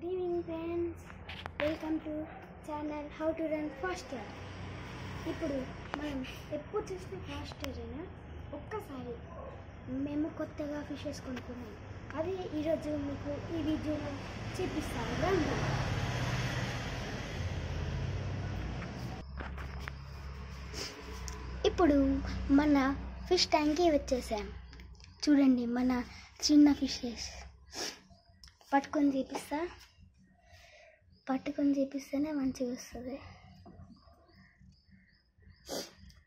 Good evening friends, welcome to channel how to run faster. ఇప్పుడు మనం ఎప్పుడు చూస్తే ఫాస్టర్ అయినా ఒక్కసారి మేము కొత్తగా ఫిషెస్ కొనుక్కున్నాం. అది ఈరోజు మీకు ఈ వీడియోలో చూపిస్తాను. రండి. ఇప్పుడు మన ఫిష్ ట్యాంక్కి వచ్చేసాం. చూడండి, మన చిన్న ఫిషెస్ పట్టుకొని చూపిస్తేనే మంచిగా వస్తుంది.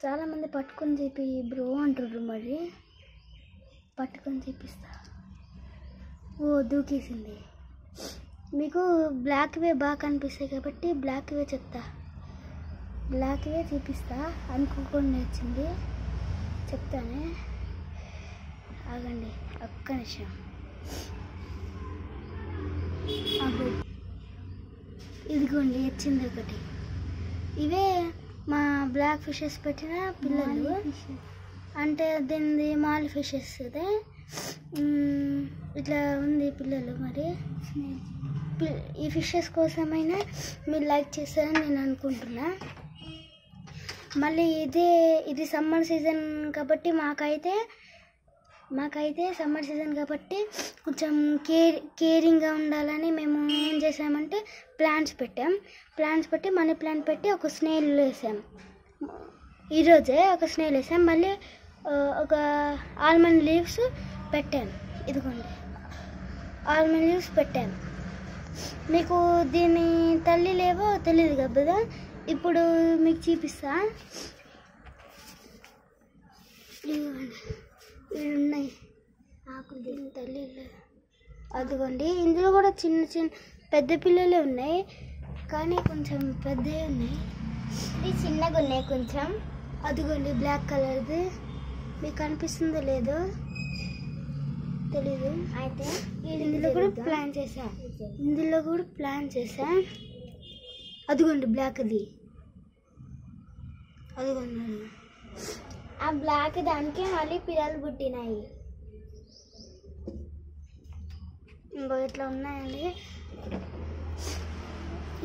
చాలామంది పట్టుకొని చూపి బ్రో అంటుర్రు, మరి పట్టుకొని చూపిస్తా. ఓ దూకేసింది. మీకు బ్లాక్వే బాగా కనిపిస్తాయి కాబట్టి బ్లాక్వే చెప్తా, బ్లాక్వే చూపిస్తా. అనుకోకుండా వచ్చింది, చెప్తానే, ఆగండి ఒక్క నిమిషం. ఇదిగోండి వచ్చింది ఒకటి. ఇవే మా బ్లాక్ ఫిషెస్ పెట్టిన పిల్లలు, అంటే దీనిది మాల్ ఫిషెస్. ఇట్లా ఉంది పిల్లలు. మరి ఈ ఫిషెస్ కోసమైనా మీరు లైక్ చేస్తారని నేను అనుకుంటున్నా. మళ్ళీ ఇది సమ్మర్ సీజన్ కాబట్టి మాకైతే సమ్మర్ సీజన్ కాబట్టి కొంచెం కేరింగ్గా ఉండాలని మేము ఏం చేసామంటే ప్లాంట్స్ పెట్టి మనీ ప్లాంట్ పెట్టి ఒక స్నేల్ వేసాం. ఈరోజే ఒక స్నేల్ వేసాం. మళ్ళీ ఒక ఆల్మండ్ లీవ్స్ పెట్టాను. ఇదిగోండి ఆల్మండ్ లీవ్స్ పెట్టాను. మీకు దీని తల్లి లేవో తెలియదు కదా, ఇప్పుడు మీకు చూపిస్తా. ఉన్నాయి ఆకులు, దీని తల్లి లేదు. అదిగోండి, ఇందులో కూడా చిన్న పెద్ద పిల్లలే ఉన్నాయి, కానీ కొంచెం పెద్దవి ఉన్నాయి. ఇది చిన్నగా ఉన్నాయి కొంచెం. అదిగోండి బ్లాక్ కలర్ది, మీకు కనిపిస్తుందో లేదో తెలీదు. అయితే ఇందులో కూడా ప్లాన్ చేసా. అదిగోండి బ్లాక్ది, అదిగోండి ఆ బ్లాక్ దానికి మళ్ళీ పిల్లలు పుట్టినాయి. ఇంకో ఇట్లా ఉన్నాయండి,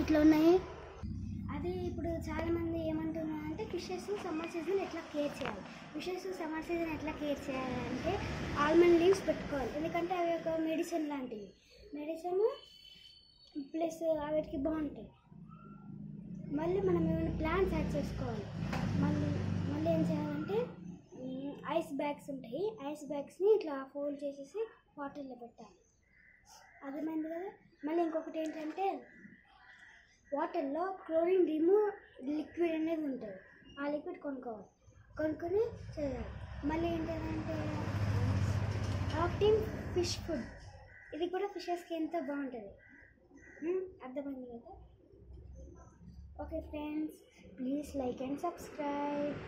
ఇట్లా ఉన్నాయి. అది ఇప్పుడు చాలామంది ఏమంటున్నారంటే ఫిషెస్ సమ్మర్ సీజన్ ఎట్లా కేర్ చేయాలంటే ఆల్మండ్ లీవ్స్ పెట్టుకోవాలి. ఎందుకంటే అవి ఒక మెడిసిన్ లాంటివి. మెడిసిన్ ప్లస్ వాటికి బాగుంటాయి. మళ్ళీ మనం ఏమైనా ప్లాంట్స్ యాడ్ చేసుకోవాలి. మళ్ళీ ఏం చేయాలంటే ఐస్ బ్యాగ్స్ ఉంటాయి, ఐస్ బ్యాగ్స్ని ఇట్లా ఫోల్డ్ చేసేసి వాటర్లో పెట్టాలి. అర్థమైంది కదా. మళ్ళీ ఇంకొకటి ఏంటంటే వాటర్లో క్లోరిన్ రిమూవ్ లిక్విడ్ అనేది ఉంటుంది. ఆ లిక్విడ్ కొనుక్కొని చేయాలి. మళ్ళీ ఏంటంటే ఆక్టిన్ ఫిష్ ఫుడ్, ఇది కూడా ఫిషెస్కి ఎంతో బాగుంటుంది. అర్థమైంది కదా. Okay friends, please like and subscribe.